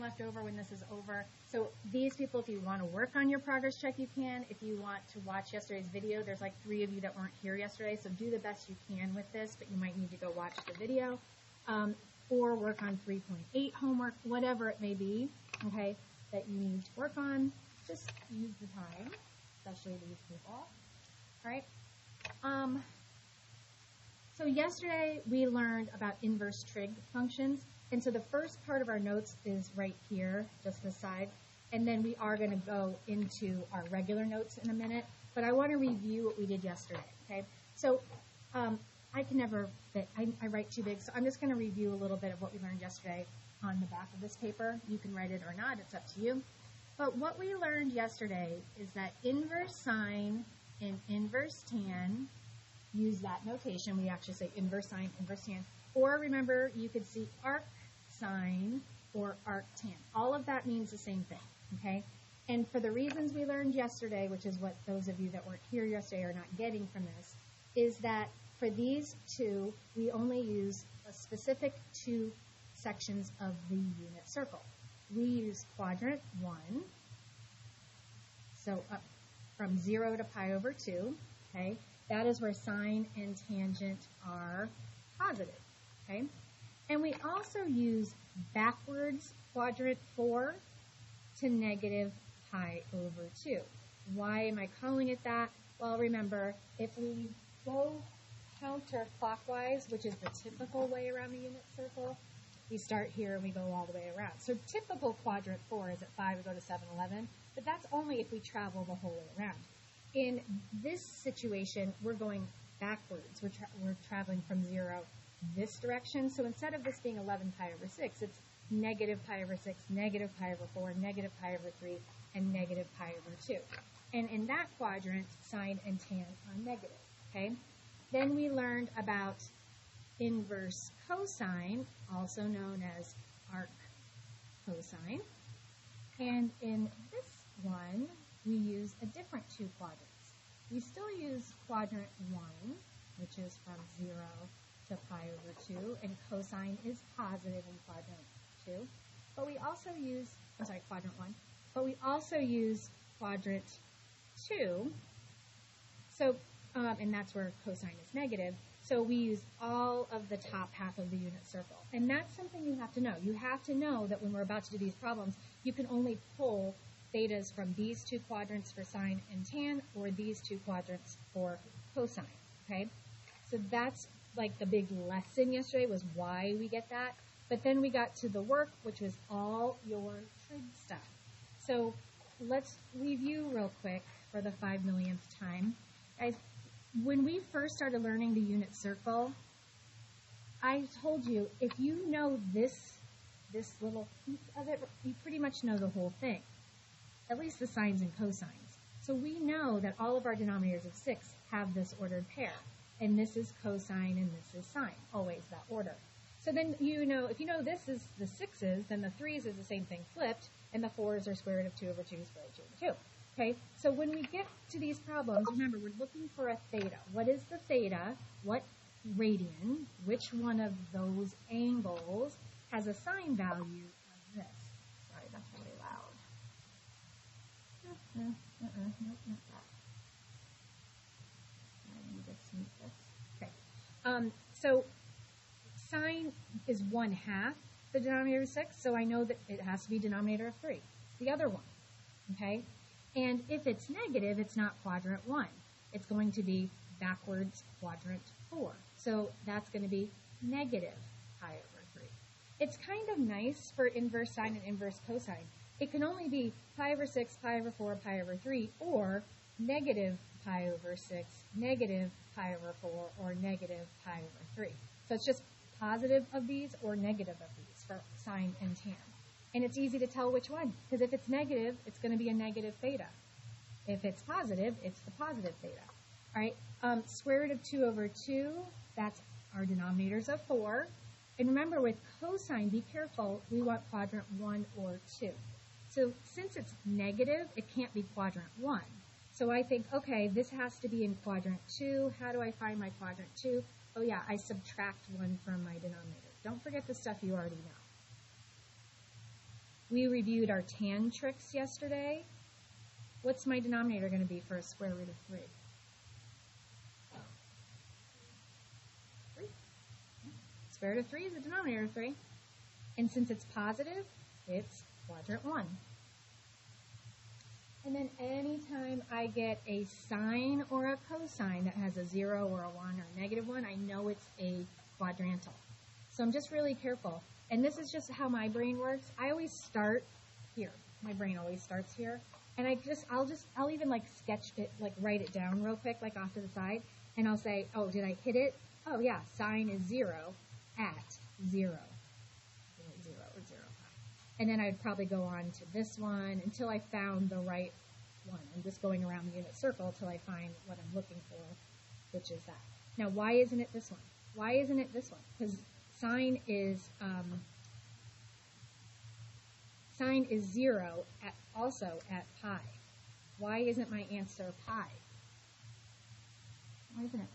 left over when this is over. So these people, if you want to work on your progress check, you can. If you want to watch yesterday's video, there's like 3 of you that weren't here yesterday, so do the best you can with this, but you might need to go watch the video. Or work on 3.8 homework, whatever it may be, okay, that you need to work on. Just use the time, especially these people. All right. So yesterday we learned about inverse trig functions. And so the first part of our notes is right here, just the side. And then we are going to go into our regular notes in a minute. But I want to review what we did yesterday, okay? So I can never fit. I write too big. So I'm just going to review a little bit of what we learned yesterday on the back of this paper. You can write it or not. It's up to you. But what we learned yesterday is that inverse sine and inverse tan, use that notation. We actually say inverse sine, inverse tan. Or remember, you could see arc sine or arc tan. All of that means the same thing, okay? And for the reasons we learned yesterday, which is what those of you that weren't here yesterday are not getting from this, is that for these two, we only use a specific 2 sections of the unit circle. We use quadrant 1, so up from 0 to pi over 2, okay? That is where sine and tangent are positive, okay? And we also use backwards quadrant 4 to negative pi over 2. Why am I calling it that? Well, remember, if we go counterclockwise, which is the typical way around the unit circle, we start here and we go all the way around. So typical quadrant 4 is at 5, we go to 7, 11, but that's only if we travel the whole way around. In this situation, we're going backwards. We're traveling from 0 this direction. So instead of this being 11 pi over 6, it's negative pi over 6, negative pi over 4, negative pi over 3, and negative pi over 2. And in that quadrant, sine and tan are negative, okay? Then we learned about inverse cosine, also known as arc cosine. And in this one, we use a different 2 quadrants. We still use quadrant 1, which is from 0 to pi over 2, and cosine is positive in quadrant 2. But we also use, quadrant 1, but we also use quadrant 2, so, and that's where cosine is negative, so we use all of the top half of the unit circle. And that's something you have to know. You have to know that when we're about to do these problems, you can only pull thetas from these 2 quadrants for sine and tan, or these 2 quadrants for cosine, okay? So that's like the big lesson yesterday, was why we get that. But then we got to the work, which was all your trig stuff. So let's review real quick for the 5 millionth time. Guys, when we first started learning the unit circle, I told you, if you know this little piece of it, you pretty much know the whole thing, at least the sines and cosines. So we know that all of our denominators of 6 have this ordered pair. And this is cosine and this is sine, always that order. So then you know, if you know this is the 6's, then the 3's is the same thing flipped, and the 4's are square root of 2 over 2 square root of 2 over 2. Okay, so when we get to these problems, remember, we're looking for a theta. What is the theta? What radian? Which one of those angles has a sine value of this? Sorry, that's really loud. Nope, not that. I need to smooth this. Okay, so sine is 1/2 the denominator of 6, so I know that it has to be denominator of 3, the other one, okay? And if it's negative, it's not quadrant 1. It's going to be backwards quadrant 4. So that's going to be negative pi over 3. It's kind of nice for inverse sine and inverse cosine. It can only be pi over 6, pi over 4, pi over 3, or negative pi over 6, negative pi over 4, or negative pi over 3. So it's just positive of these or negative of these for sine and tan. And it's easy to tell which one, because if it's negative, it's going to be a negative theta. If it's positive, it's the positive theta. All right, square root of 2 over 2, that's our denominators of 4. And remember, with cosine, be careful, we want quadrant 1 or 2. So since it's negative, it can't be quadrant 1. So I think, okay, this has to be in quadrant 2. How do I find my quadrant 2? Oh yeah, I subtract 1 from my denominator. Don't forget the stuff you already know. We reviewed our tan tricks yesterday. What's my denominator going to be for a square root of 3? 3. Square root of 3 is a denominator of 3. And since it's positive, it's quadrant 1. And then anytime I get a sine or a cosine that has a 0 or a 1 or a negative 1, I know it's a quadrantal. So I'm just really careful. And this is just how my brain works. I always start here. My brain always starts here. And I'll even like sketch it, like write it down real quick, like off to the side. And I'll say, oh, did I hit it? Oh yeah, sine is 0 at 0. 0 or 0. And then I'd probably go on to this one until I found the right one. I'm just going around the unit circle till I find what I'm looking for, which is that. Now, why isn't it this one? Why isn't it this one? Because sine is 0 also at pi. Why isn't my answer pi? Why isn't it?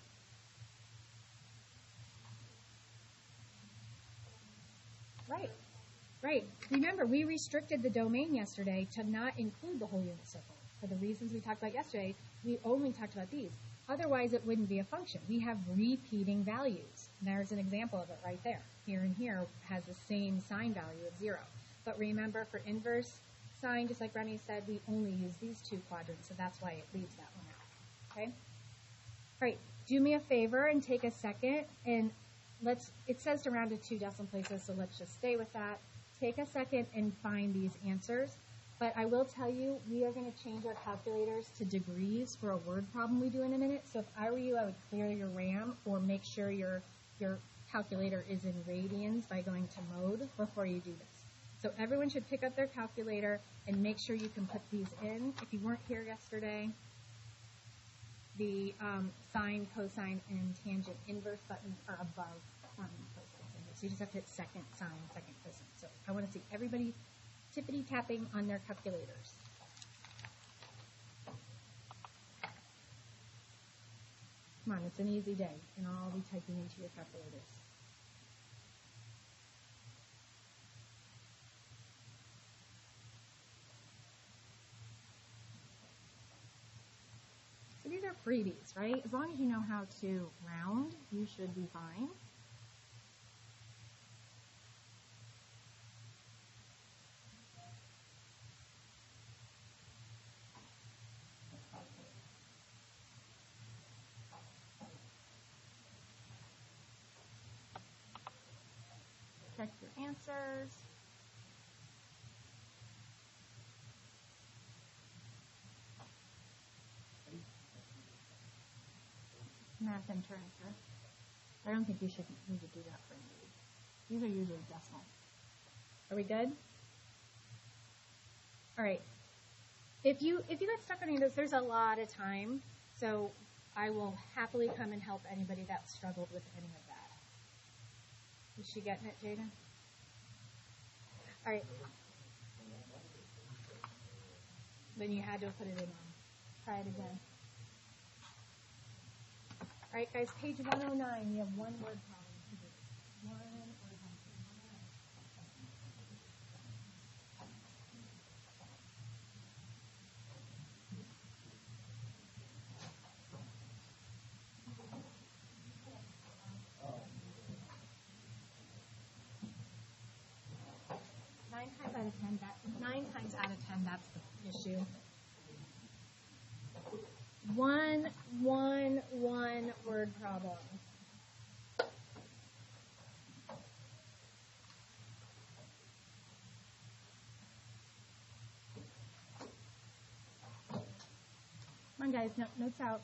Right. Right. Remember, we restricted the domain yesterday to not include the whole unit circle. For the reasons we talked about yesterday, we only talked about these. Otherwise, it wouldn't be a function. We have repeating values. There's an example of it right there. Here and here has the same sine value of 0. But remember, for inverse sine, just like Remy said, we only use these two quadrants, so that's why it leaves that one out. Okay? All right. Do me a favor and take a second, and it says to round to 2 decimal places, so let's just stay with that. Take a second and find these answers. But I will tell you, we are going to change our calculators to degrees for a word problem we do in a minute. So if I were you, I would clear your RAM or make sure your calculator is in radians by going to mode before you do this. So everyone should pick up their calculator and make sure you can put these in. If you weren't here yesterday, the sine, cosine, and tangent inverse buttons are above sine, cosine, inverse. So you just have to hit second sine, second cosine. So I want to see everybody tippity-tapping on their calculators. Come on, it's an easy day, and I'll be typing into your calculators. So these are freebies, right? As long as you know how to round, you should be fine. Check your answers. Math intern, sir. I don't think you should need to do that for me. These are usually decimal. Are we good? All right. If you get stuck on any of this, there's a lot of time, so I will happily come and help anybody that struggled with any of that. Is she getting it, Jada? All right. Then you had to put it in on. Try it again. All right, guys, page 109, we have one word problem to do. One word problem. Nine times out of 10, that's the issue. One word problem. Come on, guys, notes out.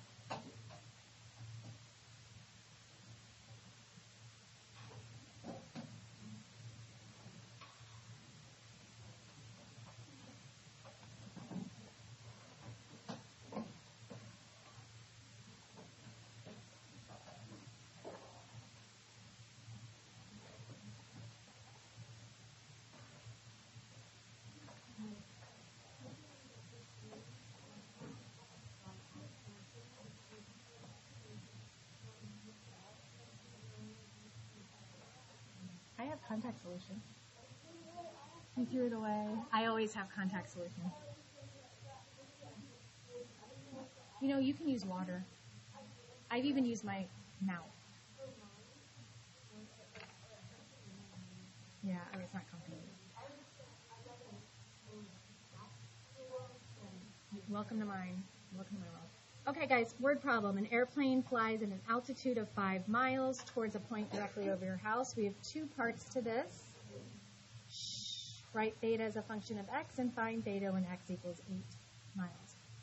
I have contact solution. You threw it away. I always have contacts with me. You know, you can use water. I've even used my mouth. Yeah, I was not comfortable. Welcome to mine. Welcome to my world. Okay, guys, word problem. An airplane flies at an altitude of 5 miles towards a point directly over your house. We have two parts to this. Write theta as a function of x and find theta when x equals 8 miles.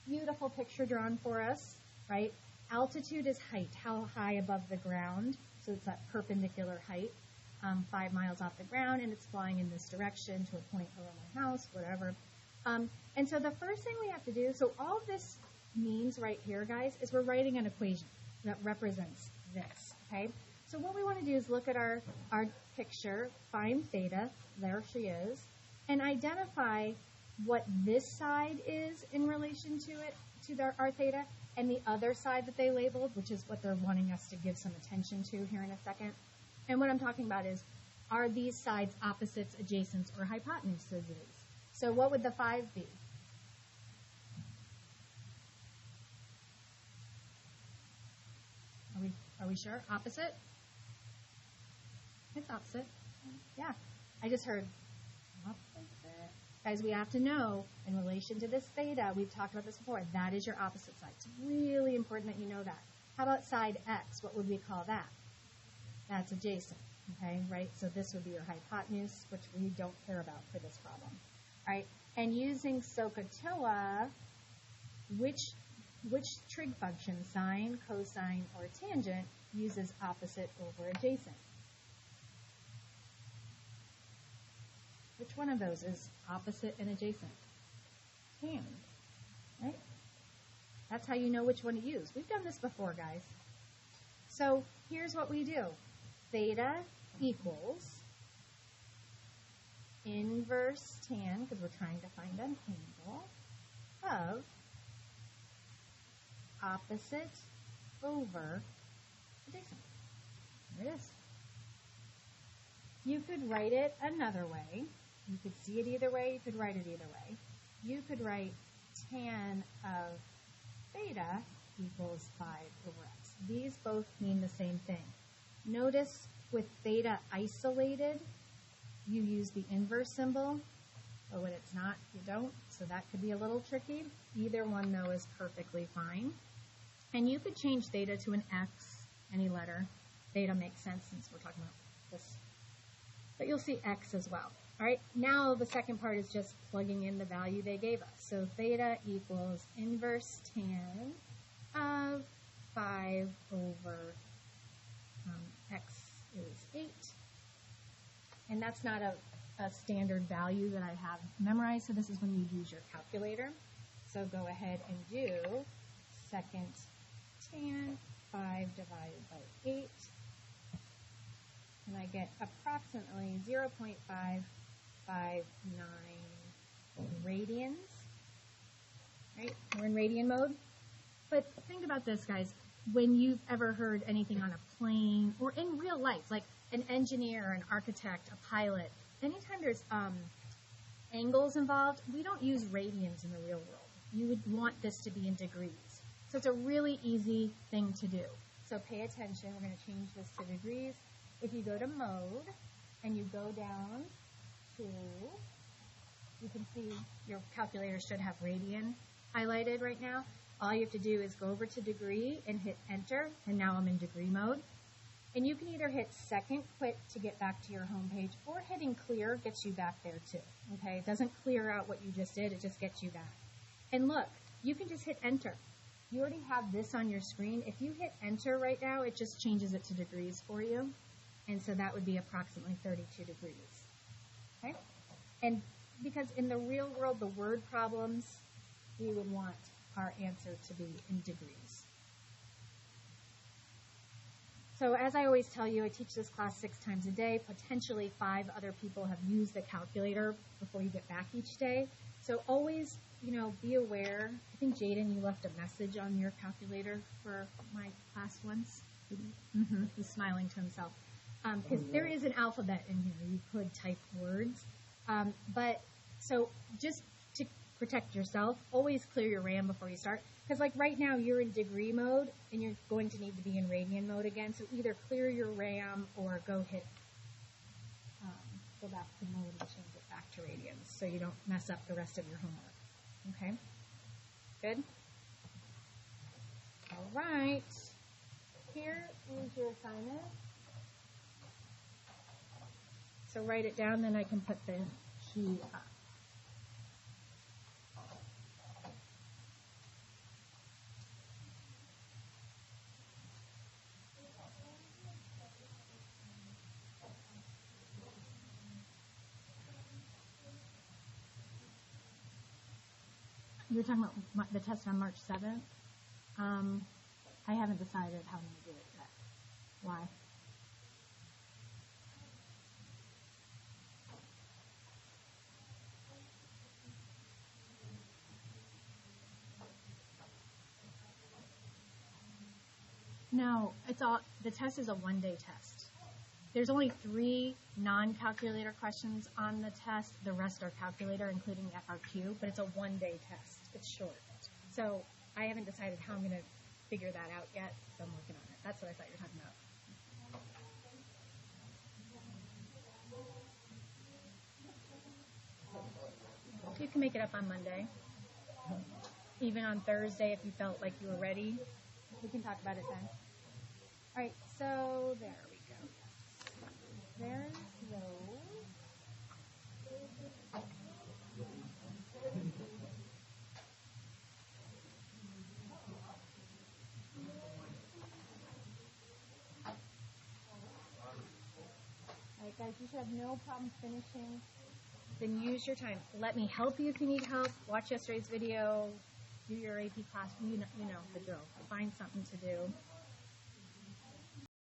Beautiful picture drawn for us, right? Altitude is height, how high above the ground. So it's that perpendicular height, 5 miles off the ground, and it's flying in this direction to a point below my house, whatever. And so the first thing we have to do, so all this means right here, guys, is we're writing an equation that represents this, okay? So what we want to do is look at our picture, find theta, there she is, and identify what this side is in relation to it, to our theta, and the other side that they labeled, which is what they're wanting us to give some attention to here in a second. And what I'm talking about is, are these sides opposites, adjacents, or hypotenuses? So what would the 5 be? Are we sure? Opposite? It's opposite. Yeah. I just heard opposite. Guys, we have to know in relation to this theta, we've talked about this before, that is your opposite side. It's really important that you know that. How about side x? What would we call that? That's adjacent. Okay, right? So this would be your hypotenuse, which we don't care about for this problem. All right? And using SOHCAHTOA, which trig function, sine, cosine, or tangent, uses opposite over adjacent? Which one of those is opposite and adjacent? Tan, right? That's how you know which one to use. We've done this before, guys. So here's what we do. Theta equals inverse tan, because we're trying to find an angle, of opposite over adjacent. There it is. You could write it another way. You could see it either way. You could write it either way. You could write tan of theta equals 5 over x. These both mean the same thing. Notice with theta isolated, you use the inverse symbol, but when it's not, you don't. So that could be a little tricky. Either one, though, is perfectly fine. And you could change theta to an x, any letter. Theta makes sense since we're talking about this. But you'll see x as well. All right, now the second part is just plugging in the value they gave us. So theta equals inverse tan of 5 over x is 8. And that's not a standard value that I have memorized, so this is when you use your calculator. So go ahead and do second tan, 5 divided by 8. And I get approximately 0.559 radians. Right? We're in radian mode. But think about this, guys. When you've ever heard anything on a plane or in real life, like an engineer, an architect, a pilot, anytime there's angles involved, we don't use radians in the real world. You would want this to be in degrees. So it's a really easy thing to do. So pay attention. We're going to change this to degrees. If you go to mode and you go down to, you can see your calculator should have radian highlighted right now. All you have to do is go over to degree and hit enter, and now I'm in degree mode. And you can either hit second quit to get back to your home page, or hitting clear gets you back there too. Okay, it doesn't clear out what you just did, it just gets you back. And look, you can just hit enter. You already have this on your screen. If you hit enter right now, it just changes it to degrees for you. And so that would be approximately 32 degrees. Okay? And because in the real world, the word problems, we would want our answer to be in degrees. So as I always tell you, I teach this class 6 times a day. Potentially 5 other people have used the calculator before you get back each day. So always, be aware. I think, Jaden, you left a message on your calculator for my class once. Mm-hmm. He's smiling to himself. Because there is an alphabet in here. You could type words. But so just to protect yourself, always clear your RAM before you start. Because like right now you're in degree mode and you're going to need to be in radian mode again. So either clear your RAM or go back to mode and change it back to radians so you don't mess up the rest of your homework. Okay? Good? All right. Here is your assignment. So write it down, then I can put the key up. You're talking about the test on March 7th? I haven't decided how I'm going to do it yet. Why? No, the test is a one-day test. There's only 3 non-calculator questions on the test. The rest are calculator, including FRQ, but it's a one-day test. It's short. So I haven't decided how I'm going to figure that out yet, so I'm working on it. That's what I thought you were talking about. You can make it up on Monday. Even on Thursday if you felt like you were ready. We can talk about it then. All right, so there we go. There's those. All right, guys, you should have no problem finishing. Then use your time. Let me help you if you need help. Watch yesterday's video. Do your AP class. You know the drill. Find something to do.